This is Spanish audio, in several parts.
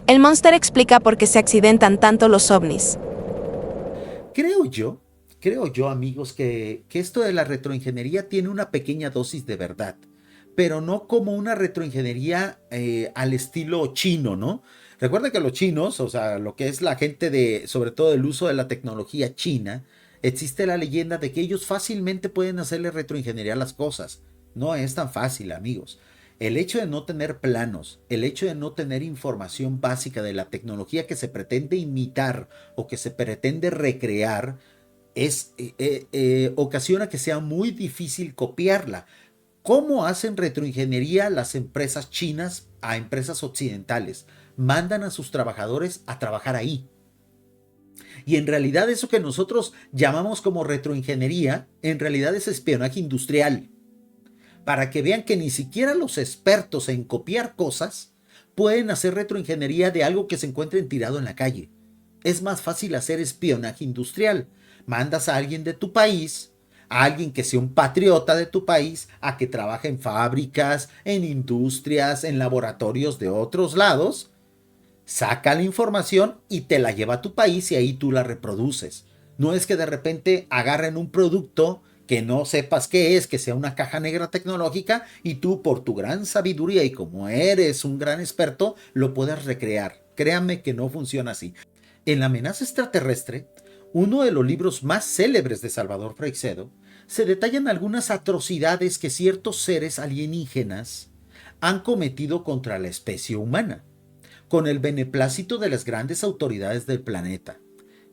El Monster explica por qué se accidentan tanto los ovnis. Creo yo, creo yo, amigos, que esto de la retroingeniería tiene una pequeña dosis de verdad, pero no como una retroingeniería al estilo chino, ¿no? Recuerda que los chinos, o sea, lo que es la gente de, sobre todo el uso de la tecnología china, existe la leyenda de que ellos fácilmente pueden hacerle retroingeniería a las cosas. No es tan fácil, amigos. El hecho de no tener planos, el hecho de no tener información básica de la tecnología que se pretende imitar o que se pretende recrear, ocasiona que sea muy difícil copiarla. ¿Cómo hacen retroingeniería las empresas chinas a empresas occidentales? Mandan a sus trabajadores a trabajar ahí. Y en realidad eso que nosotros llamamos como retroingeniería, en realidad es espionaje industrial. Para que vean que ni siquiera los expertos en copiar cosas pueden hacer retroingeniería de algo que se encuentre tirado en la calle. Es más fácil hacer espionaje industrial. Mandas a alguien de tu país, a alguien que sea un patriota de tu país, a que trabaje en fábricas, en industrias, en laboratorios de otros lados, saca la información y te la lleva a tu país y ahí tú la reproduces. No es que de repente agarren un producto que no sepas qué es, que sea una caja negra tecnológica y tú por tu gran sabiduría y como eres un gran experto lo puedes recrear. Créanme que no funciona así. En La amenaza extraterrestre, uno de los libros más célebres de Salvador Freixedo, se detallan algunas atrocidades que ciertos seres alienígenas han cometido contra la especie humana, con el beneplácito de las grandes autoridades del planeta.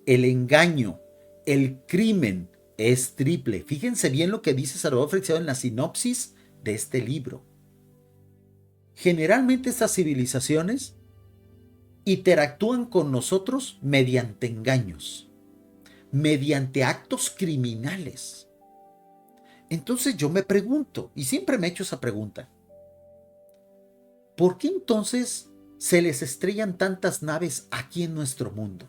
El engaño, el crimen es triple. Fíjense bien lo que dice Salvador Freixedo en la sinopsis de este libro. Generalmente estas civilizaciones interactúan con nosotros mediante engaños, mediante actos criminales. Entonces yo me pregunto, y siempre me he hecho esa pregunta, ¿por qué entonces se les estrellan tantas naves aquí en nuestro mundo?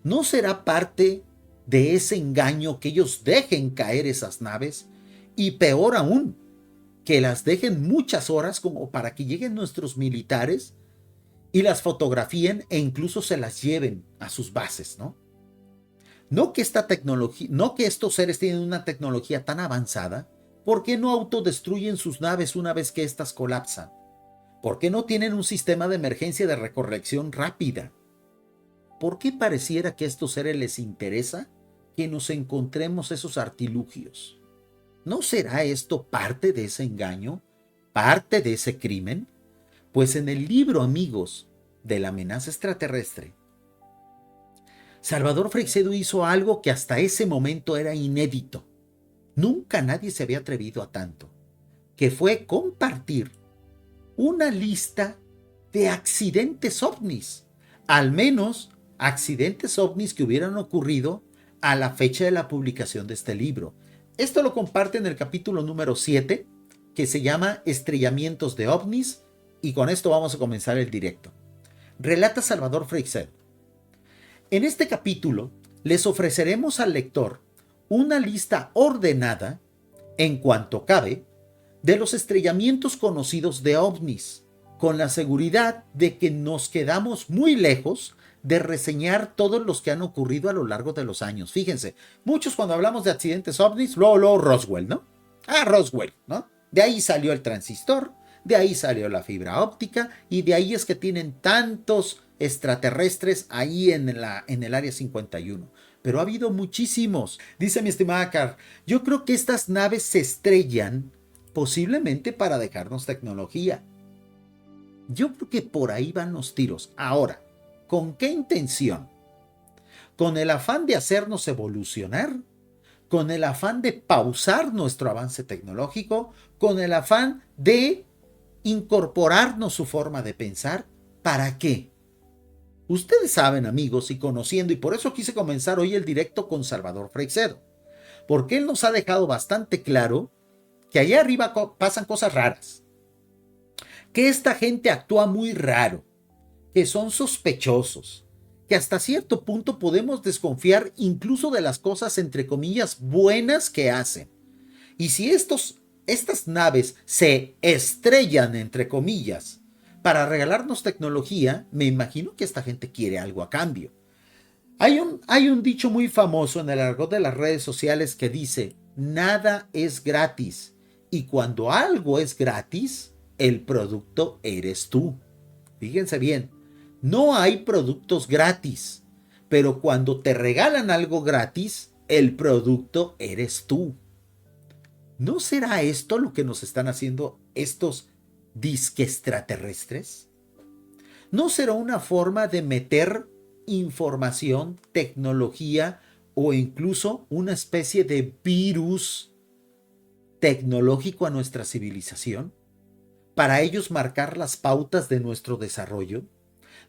¿No será parte de ese engaño que ellos dejen caer esas naves? Y peor aún, que las dejen muchas horas como para que lleguen nuestros militares y las fotografíen e incluso se las lleven a sus bases, ¿no? No que esta tecnología, no que estos seres tienen una tecnología tan avanzada, ¿por qué no autodestruyen sus naves una vez que éstas colapsan? ¿Por qué no tienen un sistema de emergencia de recorrección rápida? ¿Por qué pareciera que a estos seres les interesa que nos encontremos esos artilugios? ¿No será esto parte de ese engaño? ¿Parte de ese crimen? Pues en el libro, amigos, de la amenaza extraterrestre, Salvador Freixedo hizo algo que hasta ese momento era inédito. Nunca nadie se había atrevido a tanto, que fue compartir una lista de accidentes ovnis, al menos accidentes ovnis que hubieran ocurrido a la fecha de la publicación de este libro. Esto lo comparte en el capítulo número 7, que se llama Estrellamientos de ovnis, y con esto vamos a comenzar el directo. Relata Salvador Freixedo. En este capítulo les ofreceremos al lector una lista ordenada, en cuanto cabe, de los estrellamientos conocidos de ovnis, con la seguridad de que nos quedamos muy lejos de reseñar todos los que han ocurrido a lo largo de los años. Fíjense, muchos cuando hablamos de accidentes ovnis, luego Roswell, ¿no? Roswell, ¿no? De ahí salió el transistor, de ahí salió la fibra óptica y de ahí es que tienen tantos extraterrestres ahí en el área 51. Pero ha habido muchísimos. Dice mi estimada Carr, yo creo que estas naves se estrellan posiblemente para dejarnos tecnología. Yo creo que por ahí van los tiros. Ahora, ¿con qué intención? ¿Con el afán de hacernos evolucionar? ¿Con el afán de pausar nuestro avance tecnológico? ¿Con el afán de incorporarnos su forma de pensar? ¿Para qué? Ustedes saben, amigos, y conociendo, y por eso quise comenzar hoy el directo con Salvador Freixedo, porque él nos ha dejado bastante claro que allá arriba pasan cosas raras, que esta gente actúa muy raro, que son sospechosos, que hasta cierto punto podemos desconfiar incluso de las cosas entre comillas buenas que hacen. Y si estas naves se estrellan entre comillas para regalarnos tecnología, me imagino que esta gente quiere algo a cambio. Hay un dicho muy famoso en el argot de las redes sociales que dice, nada es gratis. Y cuando algo es gratis, el producto eres tú. Fíjense bien, no hay productos gratis, pero cuando te regalan algo gratis, el producto eres tú. ¿No será esto lo que nos están haciendo estos disque extraterrestres? ¿No será una forma de meter información, tecnología o incluso una especie de virus tecnológico a nuestra civilización? Para ellos marcar las pautas de nuestro desarrollo.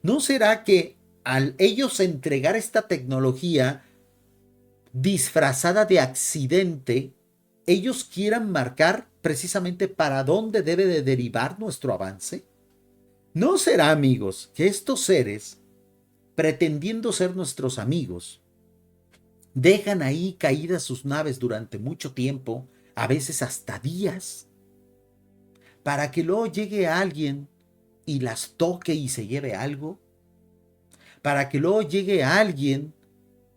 ¿No será que al ellos entregar esta tecnología disfrazada de accidente, ellos quieran marcar precisamente para dónde debe de derivar nuestro avance? ¿No será, amigos, que estos seres, pretendiendo ser nuestros amigos, dejan ahí caídas sus naves durante mucho tiempo, a veces hasta días, para que luego llegue alguien y las toque y se lleve algo? Para que luego llegue alguien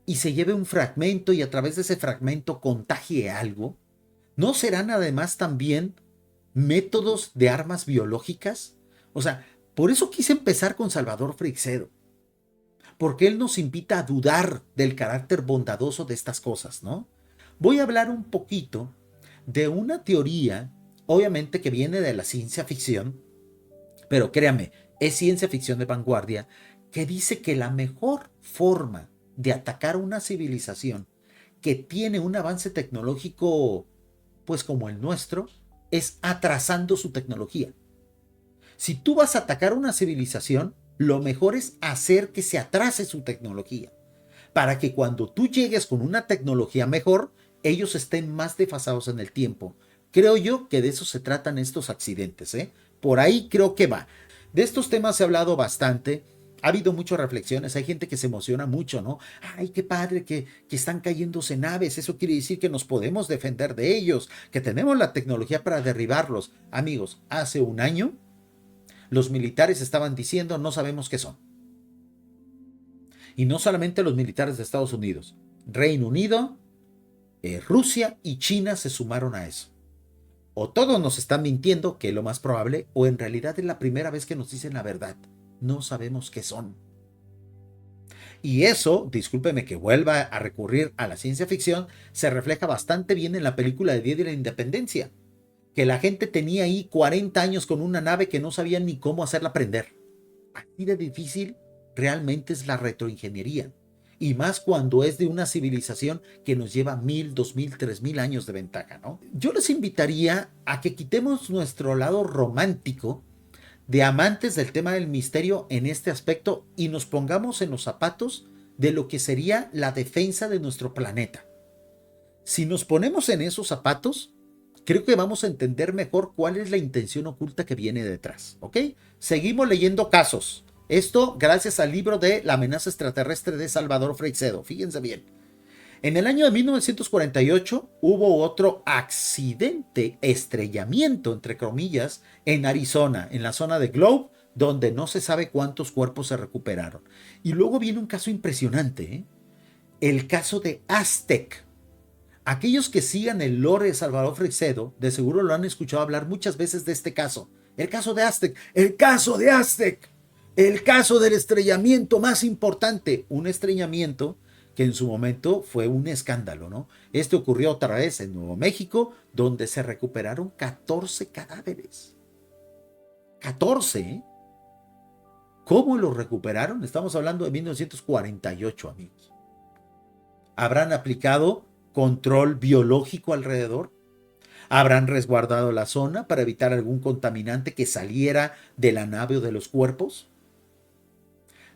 y se lleve un fragmento y a través de ese fragmento contagie algo. ¿No serán además también métodos de armas biológicas? O sea, por eso quise empezar con Salvador Freixedo, porque él nos invita a dudar del carácter bondadoso de estas cosas, ¿no? Voy a hablar un poquito de una teoría, obviamente que viene de la ciencia ficción, pero créame, es ciencia ficción de vanguardia, que dice que la mejor forma de atacar una civilización que tiene un avance tecnológico, pues como el nuestro, es atrasando su tecnología. Si tú vas a atacar una civilización, lo mejor es hacer que se atrase su tecnología, para que cuando tú llegues con una tecnología mejor, ellos estén más desfasados en el tiempo. Creo yo que de eso se tratan estos accidentes, ¿eh? Por ahí creo que va. De estos temas se ha hablado bastante. Ha habido muchas reflexiones, hay gente que se emociona mucho, ¿no? Ay, qué padre que están cayéndose naves, eso quiere decir que nos podemos defender de ellos, que tenemos la tecnología para derribarlos. Amigos, hace un año los militares estaban diciendo no sabemos qué son. Y no solamente los militares de Estados Unidos, Reino Unido, Rusia y China se sumaron a eso. O todos nos están mintiendo, que es lo más probable, o en realidad es la primera vez que nos dicen la verdad. No sabemos qué son. Y eso, discúlpeme que vuelva a recurrir a la ciencia ficción, se refleja bastante bien en la película de Día de la Independencia, que la gente tenía ahí 40 años con una nave que no sabían ni cómo hacerla prender. Así de difícil realmente es la retroingeniería. Y más cuando es de una civilización que nos lleva 1000, 2000, 3000 años de ventaja, ¿no? Yo les invitaría a que quitemos nuestro lado romántico de amantes del tema del misterio en este aspecto y nos pongamos en los zapatos de lo que sería la defensa de nuestro planeta. Si nos ponemos en esos zapatos, creo que vamos a entender mejor cuál es la intención oculta que viene detrás, ¿ok? Seguimos leyendo casos. Esto gracias al libro de La amenaza extraterrestre de Salvador Freixedo. Fíjense bien. En el año de 1948 hubo otro accidente, estrellamiento, entre comillas, en Arizona, en la zona de Globe, donde no se sabe cuántos cuerpos se recuperaron. Y luego viene un caso impresionante, ¿eh? El caso de Aztec. Aquellos que sigan el lore de Salvador Freixedo, de seguro lo han escuchado hablar muchas veces de este caso. El caso de Aztec, el caso de Aztec, el caso del estrellamiento más importante, un estrellamiento que en su momento fue un escándalo, ¿no? Este ocurrió otra vez en Nuevo México, donde se recuperaron 14 cadáveres. 14, ¿eh? ¿Cómo los recuperaron? Estamos hablando de 1948, amigos. ¿Habrán aplicado control biológico alrededor? ¿Habrán resguardado la zona para evitar algún contaminante que saliera de la nave o de los cuerpos?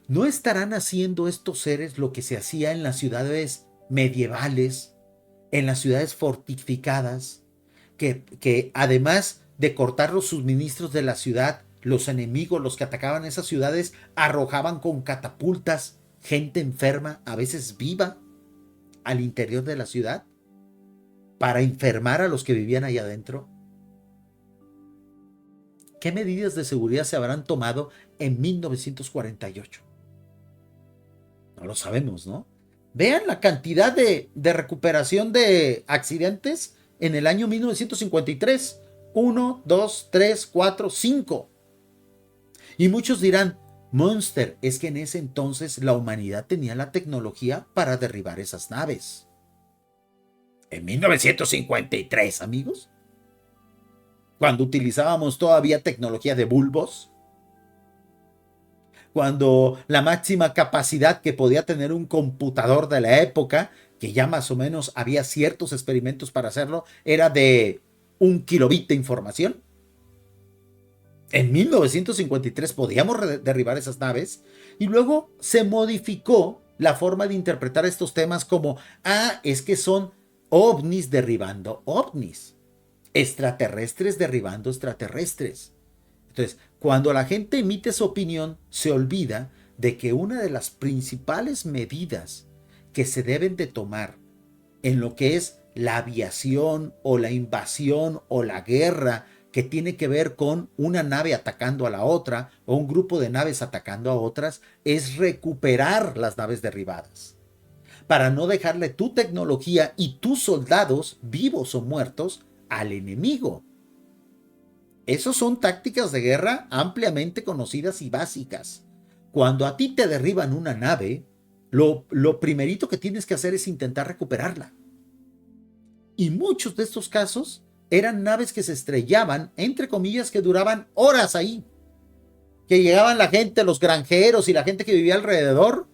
¿No estarán haciendo estos seres lo que se hacía en las ciudades medievales, en las ciudades fortificadas, que además de cortar los suministros de la ciudad, los enemigos, los que atacaban esas ciudades, arrojaban con catapultas gente enferma, a veces viva, al interior de la ciudad, para enfermar a los que vivían ahí adentro? ¿Qué medidas de seguridad se habrán tomado en 1948? No lo sabemos, ¿no? Vean la cantidad de recuperación de accidentes en el año 1953. 1, 2, 3, 4, 5. Y muchos dirán, Monster, es que en ese entonces la humanidad tenía la tecnología para derribar esas naves. En 1953, amigos, cuando utilizábamos todavía tecnología de bulbos, cuando la máxima capacidad que podía tener un computador de la época, que ya más o menos había ciertos experimentos para hacerlo, era de 1 kilobit de información. En 1953 podíamos derribar esas naves y luego se modificó la forma de interpretar estos temas como, es que son ovnis derribando ovnis, extraterrestres derribando extraterrestres. Entonces, cuando la gente emite su opinión, se olvida de que una de las principales medidas que se deben de tomar en lo que es la aviación o la invasión o la guerra que tiene que ver con una nave atacando a la otra o un grupo de naves atacando a otras, es recuperar las naves derribadas, para no dejarle tu tecnología y tus soldados, vivos o muertos, al enemigo. Esas son tácticas de guerra ampliamente conocidas y básicas. Cuando a ti te derriban una nave, lo primerito que tienes que hacer es intentar recuperarla. Y muchos de estos casos eran naves que se estrellaban, entre comillas, que duraban horas ahí. Que llegaban la gente, los granjeros y la gente que vivía alrededor,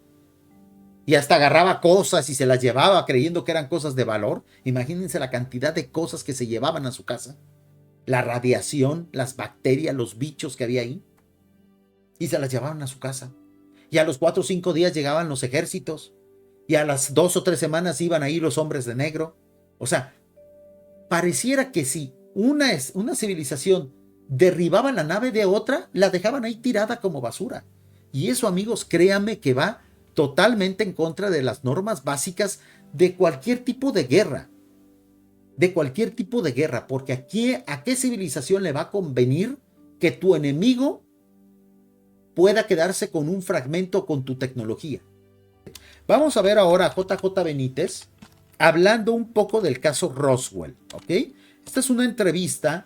y hasta agarraba cosas y se las llevaba creyendo que eran cosas de valor. Imagínense la cantidad de cosas que se llevaban a su casa. La radiación, las bacterias, los bichos que había ahí. Y se las llevaban a su casa. Y a los 4 o 5 días llegaban los ejércitos. Y a las 2 o 3 semanas iban ahí los hombres de negro. O sea, pareciera que si una civilización derribaba la nave de otra, la dejaban ahí tirada como basura. Y eso, amigos, créanme que va totalmente en contra de las normas básicas de cualquier tipo de guerra. De cualquier tipo de guerra. Porque ¿a qué civilización le va a convenir que tu enemigo pueda quedarse con un fragmento con tu tecnología? Vamos a ver ahora a JJ Benítez hablando un poco del caso Roswell, ¿ok? Esta es una entrevista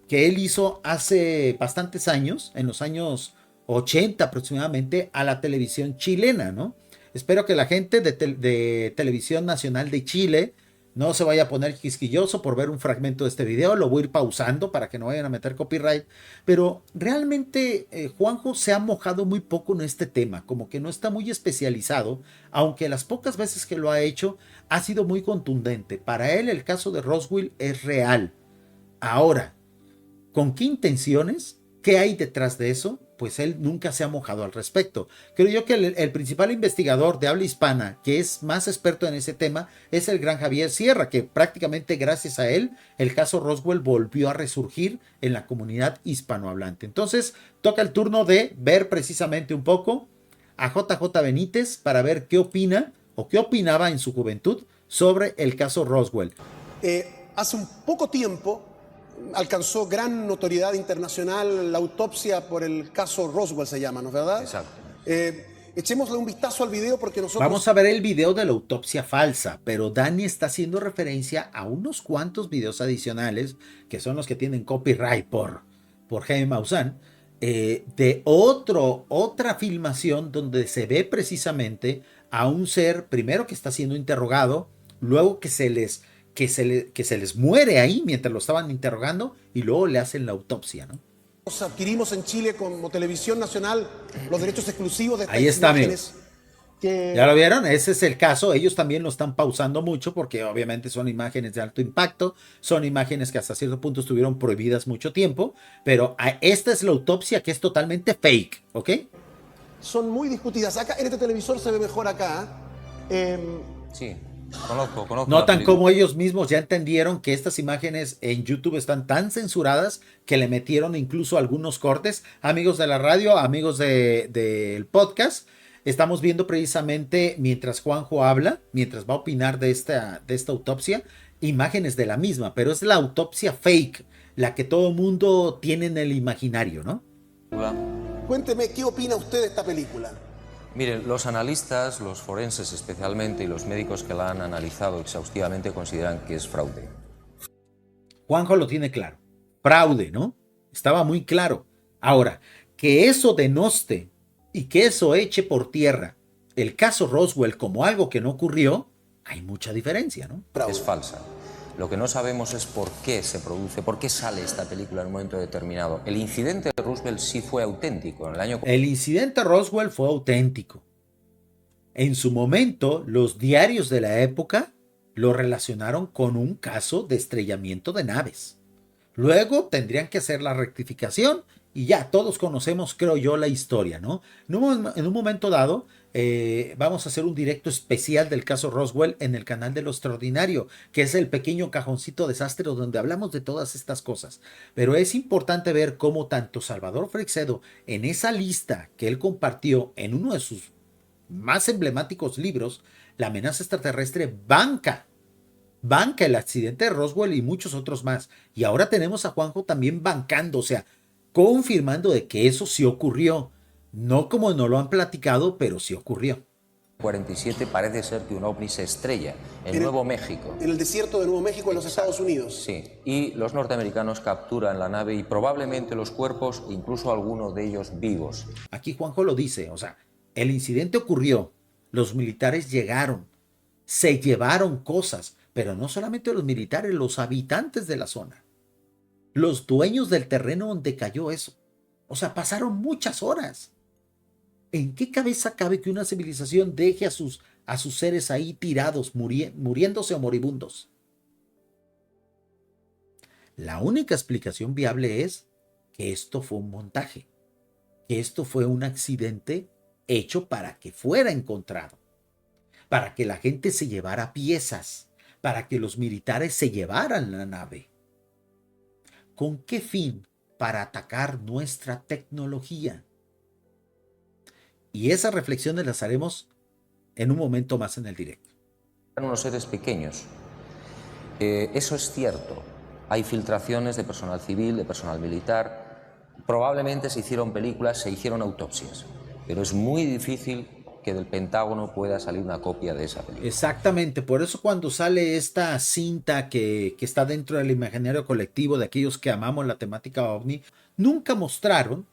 que él hizo hace bastantes años, en los años 80 aproximadamente, a la televisión chilena, ¿no? Espero que la gente de Televisión Nacional de Chile no se vaya a poner quisquilloso por ver un fragmento de este video. Lo voy a ir pausando para que no vayan a meter copyright. Pero realmente Juanjo se ha mojado muy poco en este tema. Como que no está muy especializado. Aunque las pocas veces que lo ha hecho ha sido muy contundente. Para él el caso de Roswell es real. Ahora, ¿con qué intenciones? ¿Qué hay detrás de eso? Pues él nunca se ha mojado al respecto. Creo yo que el principal investigador de habla hispana que es más experto en ese tema es el gran Javier Sierra, que prácticamente gracias a él el caso Roswell volvió a resurgir en la comunidad hispanohablante. Entonces toca el turno de ver precisamente un poco a JJ Benítez para ver qué opina o qué opinaba en su juventud sobre el caso Roswell. Hace un poco tiempo alcanzó gran notoriedad internacional la autopsia por el caso Roswell, se llama, ¿no es verdad? Exacto. Echémosle un vistazo al video porque nosotros... Vamos a ver el video de la autopsia falsa, pero Dani está haciendo referencia a unos cuantos videos adicionales, que son los que tienen copyright por Jaime Maussan, de otra filmación donde se ve precisamente a un ser, primero que está siendo interrogado, luego que se les muere ahí mientras lo estaban interrogando y luego le hacen la autopsia, ¿no? Adquirimos en Chile como Televisión Nacional los derechos exclusivos de estas Ahí está, imágenes. ¿Ya lo vieron? Ese es el caso. Ellos también lo están pausando mucho porque obviamente son imágenes de alto impacto, son imágenes que hasta cierto punto estuvieron prohibidas mucho tiempo, pero esta es la autopsia que es totalmente fake, ¿ok? Son muy discutidas. Acá en este televisor se ve mejor acá. Sí, conozco. Notan cómo ellos mismos ya entendieron que estas imágenes en YouTube están tan censuradas que le metieron incluso algunos cortes. Amigos de la radio, amigos del podcast, estamos viendo precisamente mientras Juanjo habla, mientras va a opinar de esta autopsia, imágenes de la misma, pero es la autopsia fake. la que todo mundo tiene en el imaginario, ¿no? Cuénteme, ¿qué opina usted de esta película? Miren, los analistas, los forenses especialmente, y los médicos que la han analizado exhaustivamente consideran que es fraude. Juanjo lo tiene claro. Fraude, ¿no? Estaba muy claro. Ahora, que eso denoste y que eso eche por tierra el caso Roswell como algo que no ocurrió, hay mucha diferencia, ¿no? Fraude. Es falsa. Lo que no sabemos es por qué se produce, por qué sale esta película en un momento determinado. El incidente de Roosevelt sí fue auténtico. En el año... El incidente Roswell fue auténtico. En su momento, los diarios de la época lo relacionaron con un caso de estrellamiento de naves. Luego tendrían que hacer la rectificación y ya todos conocemos, creo yo, la historia, ¿no? En un momento dado, vamos a hacer un directo especial del caso Roswell en el canal de Lo Extraordinario, que es el pequeño cajoncito desastre donde hablamos de todas estas cosas. Pero es importante ver cómo tanto Salvador Freixedo, en esa lista que él compartió en uno de sus más emblemáticos libros, La amenaza extraterrestre, banca el accidente de Roswell y muchos otros más. Y ahora tenemos a Juanjo también bancando, o sea, confirmando de que eso sí ocurrió. No como no lo han platicado, pero sí ocurrió. 47 parece ser que un ovni se estrella en Nuevo México. En el desierto de Nuevo México, en los Estados Unidos. Sí, y los norteamericanos capturan la nave y probablemente los cuerpos, incluso algunos de ellos vivos. Aquí Juanjo lo dice, o sea, el incidente ocurrió, los militares llegaron, se llevaron cosas, pero no solamente los militares, los habitantes de la zona, los dueños del terreno donde cayó eso. O sea, pasaron muchas horas. ¿En qué cabeza cabe que una civilización deje a sus seres ahí tirados, muriéndose o moribundos? La única explicación viable es que esto fue un montaje, que esto fue un accidente hecho para que fuera encontrado, para que la gente se llevara piezas, para que los militares se llevaran la nave. ¿Con qué fin? Para atacar nuestra tecnología. Y esas reflexiones las haremos en un momento más en el directo. Eran unos seres pequeños. Eso es cierto. Hay filtraciones de personal civil, de personal militar. Probablemente se hicieron películas, se hicieron autopsias. Pero es muy difícil que del Pentágono pueda salir una copia de esa película. Exactamente, por eso cuando sale esta cinta que está dentro del imaginario colectivo de aquellos que amamos la temática ovni, nunca mostraron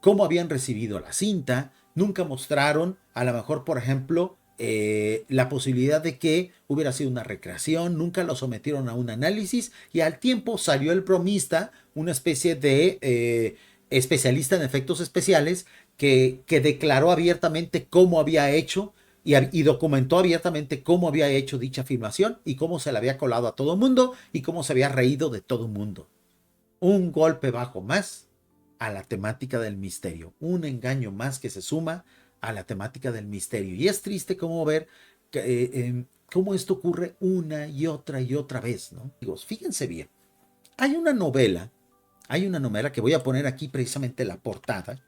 cómo habían recibido la cinta, nunca mostraron a lo mejor, por ejemplo, la posibilidad de que hubiera sido una recreación, nunca lo sometieron a un análisis y al tiempo salió el bromista, una especie de especialista en efectos especiales, que declaró abiertamente cómo había hecho y documentó abiertamente cómo había hecho dicha afirmación y cómo se le había colado a todo el mundo y cómo se había reído de todo el mundo. Un golpe bajo más a la temática del misterio, un engaño más que se suma a la temática del misterio. Y es triste como ver cómo esto ocurre una y otra vez, ¿no? Fíjense bien, hay una novela que voy a poner aquí precisamente la portada,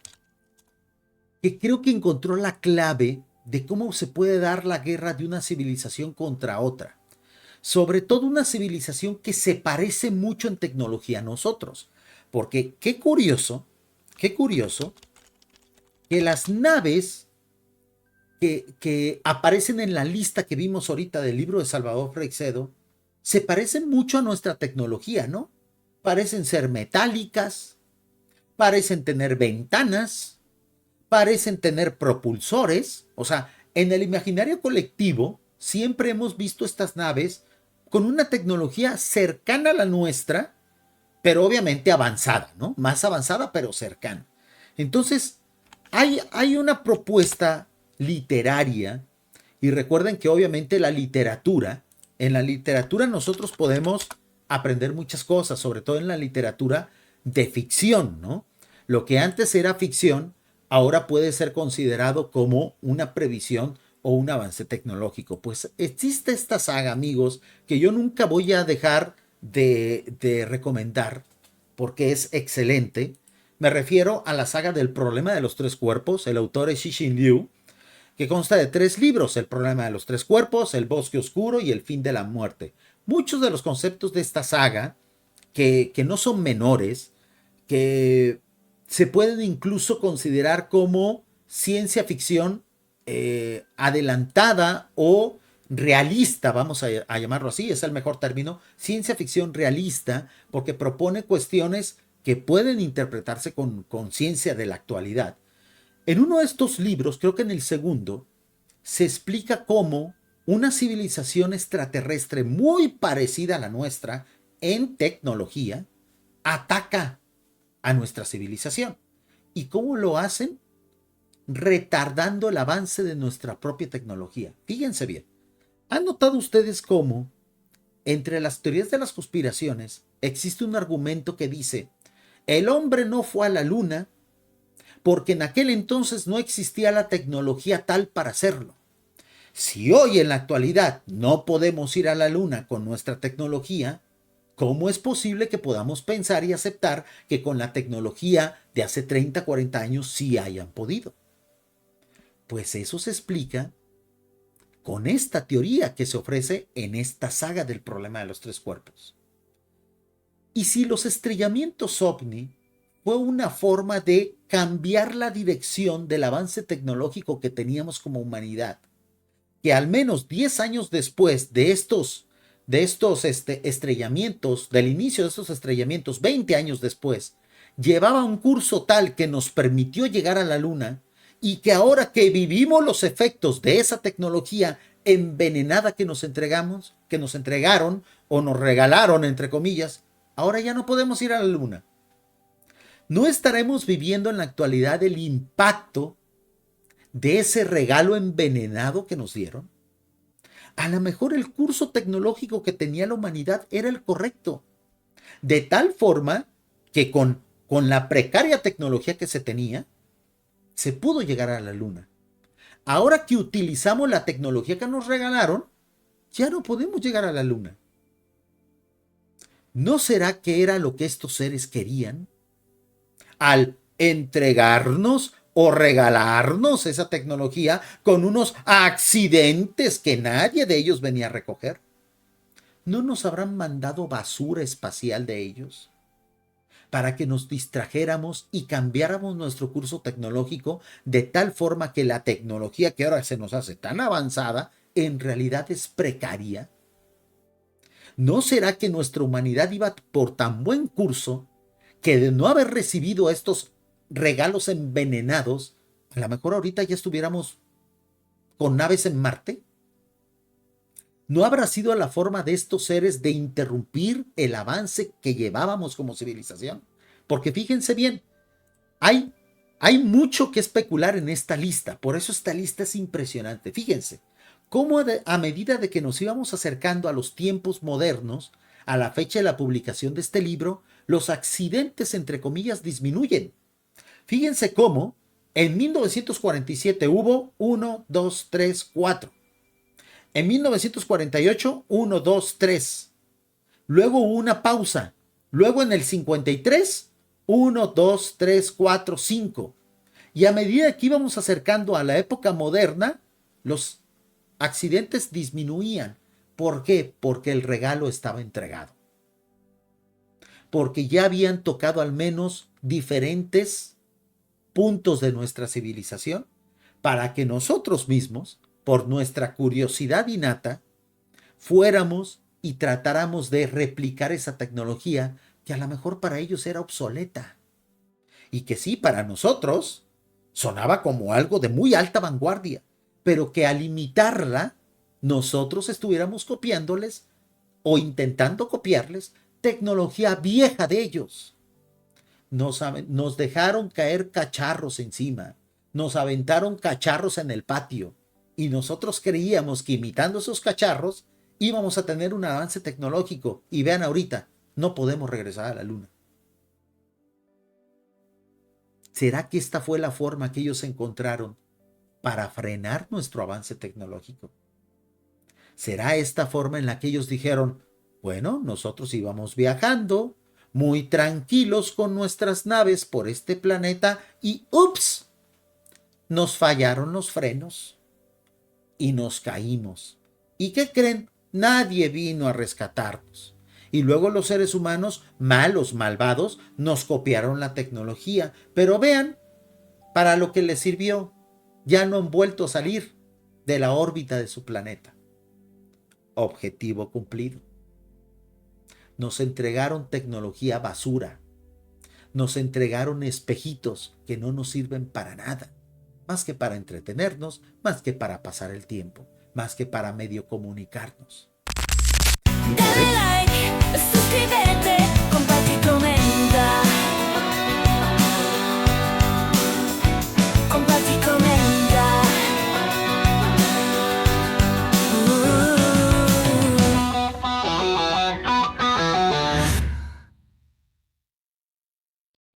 que creo que encontró la clave de cómo se puede dar la guerra de una civilización contra otra. Sobre todo una civilización que se parece mucho en tecnología a nosotros. Porque qué curioso que las naves que aparecen en la lista que vimos ahorita del libro de Salvador Freixedo se parecen mucho a nuestra tecnología, ¿no? Parecen ser metálicas, parecen tener ventanas, parecen tener propulsores. O sea, en el imaginario colectivo siempre hemos visto estas naves con una tecnología cercana a la nuestra, pero obviamente avanzada, ¿no? Más avanzada, pero cercana. Entonces, hay una propuesta literaria, y recuerden que obviamente en la literatura nosotros podemos aprender muchas cosas, sobre todo en la literatura de ficción, ¿no? Lo que antes era ficción, ahora puede ser considerado como una previsión o un avance tecnológico. Pues existe esta saga, amigos, que yo nunca voy a dejar de recomendar porque es excelente. Me refiero a la saga del problema de los tres cuerpos. El autor es Cixin Liu, que consta de 3 libros: El problema de los tres cuerpos, El bosque oscuro y El fin de la muerte. Muchos de los conceptos de esta saga que no son menores, que se pueden incluso considerar como ciencia ficción adelantada o realista, vamos a llamarlo así, es el mejor término, ciencia ficción realista, porque propone cuestiones que pueden interpretarse con conciencia de la actualidad. En uno de estos libros, creo que en el segundo, se explica cómo una civilización extraterrestre muy parecida a la nuestra en tecnología ataca a nuestra civilización. ¿Y cómo lo hacen? Retardando el avance de nuestra propia tecnología. Fíjense bien. ¿Han notado ustedes cómo entre las teorías de las conspiraciones existe un argumento que dice: el hombre no fue a la luna porque en aquel entonces no existía la tecnología tal para hacerlo? Si hoy en la actualidad no podemos ir a la luna con nuestra tecnología, ¿cómo es posible que podamos pensar y aceptar que con la tecnología de hace 30, 40 años sí hayan podido? Pues eso se explica con esta teoría que se ofrece en esta saga del problema de los tres cuerpos. Y si los estrellamientos ovni fue una forma de cambiar la dirección del avance tecnológico que teníamos como humanidad, que al menos 10 años después de estos estrellamientos, del inicio de estos estrellamientos, 20 años después, llevaba un curso tal que nos permitió llegar a la luna, y que ahora que vivimos los efectos de esa tecnología envenenada que nos entregaron o nos regalaron, entre comillas, ahora ya no podemos ir a la luna. ¿No estaremos viviendo en la actualidad el impacto de ese regalo envenenado que nos dieron? A lo mejor el curso tecnológico que tenía la humanidad era el correcto, de tal forma que con la precaria tecnología que se tenía, se pudo llegar a la luna. Ahora que utilizamos la tecnología que nos regalaron, ya no podemos llegar a la luna. ¿No será que era lo que estos seres querían al entregarnos o regalarnos esa tecnología con unos accidentes que nadie de ellos venía a recoger? ¿No nos habrán mandado basura espacial de ellos para que nos distrajéramos y cambiáramos nuestro curso tecnológico de tal forma que la tecnología que ahora se nos hace tan avanzada en realidad es precaria? ¿No será que nuestra humanidad iba por tan buen curso que de no haber recibido estos regalos envenenados, a lo mejor ahorita ya estuviéramos con naves en Marte? ¿No habrá sido la forma de estos seres de interrumpir el avance que llevábamos como civilización? Porque fíjense bien, hay mucho que especular en esta lista, por eso esta lista es impresionante. Fíjense, cómo a medida de que nos íbamos acercando a los tiempos modernos, a la fecha de la publicación de este libro, los accidentes, entre comillas, disminuyen. Fíjense cómo en 1947 hubo 1, 2, 3, 4. En 1948, 1, 2, 3. Luego hubo una pausa. Luego en el 53, 1, 2, 3, 4, 5. Y a medida que íbamos acercando a la época moderna, los accidentes disminuían. ¿Por qué? Porque el regalo estaba entregado. Porque ya habían tocado al menos diferentes puntos de nuestra civilización para que nosotros mismos, por nuestra curiosidad innata, fuéramos y tratáramos de replicar esa tecnología que a lo mejor para ellos era obsoleta y que sí, para nosotros sonaba como algo de muy alta vanguardia, pero que al imitarla nosotros estuviéramos copiándoles o intentando copiarles tecnología vieja de ellos. Nos dejaron caer cacharros encima, nos aventaron cacharros en el patio y nosotros creíamos que imitando esos cacharros íbamos a tener un avance tecnológico, y vean ahorita, no podemos regresar a la luna. ¿Será que esta fue la forma que ellos encontraron para frenar nuestro avance tecnológico? ¿Será esta forma en la que ellos dijeron, bueno, nosotros íbamos viajando muy tranquilos con nuestras naves por este planeta y ¡ups! Nos fallaron los frenos y nos caímos. ¿Y qué creen? Nadie vino a rescatarnos. Y luego los seres humanos, malos, malvados, nos copiaron la tecnología. Pero vean, para lo que les sirvió, ya no han vuelto a salir de la órbita de su planeta. Objetivo cumplido. Nos entregaron tecnología basura. Nos entregaron espejitos que no nos sirven para nada. Más que para entretenernos, más que para pasar el tiempo, más que para medio comunicarnos. Dale like, suscríbete, comparte y comenta.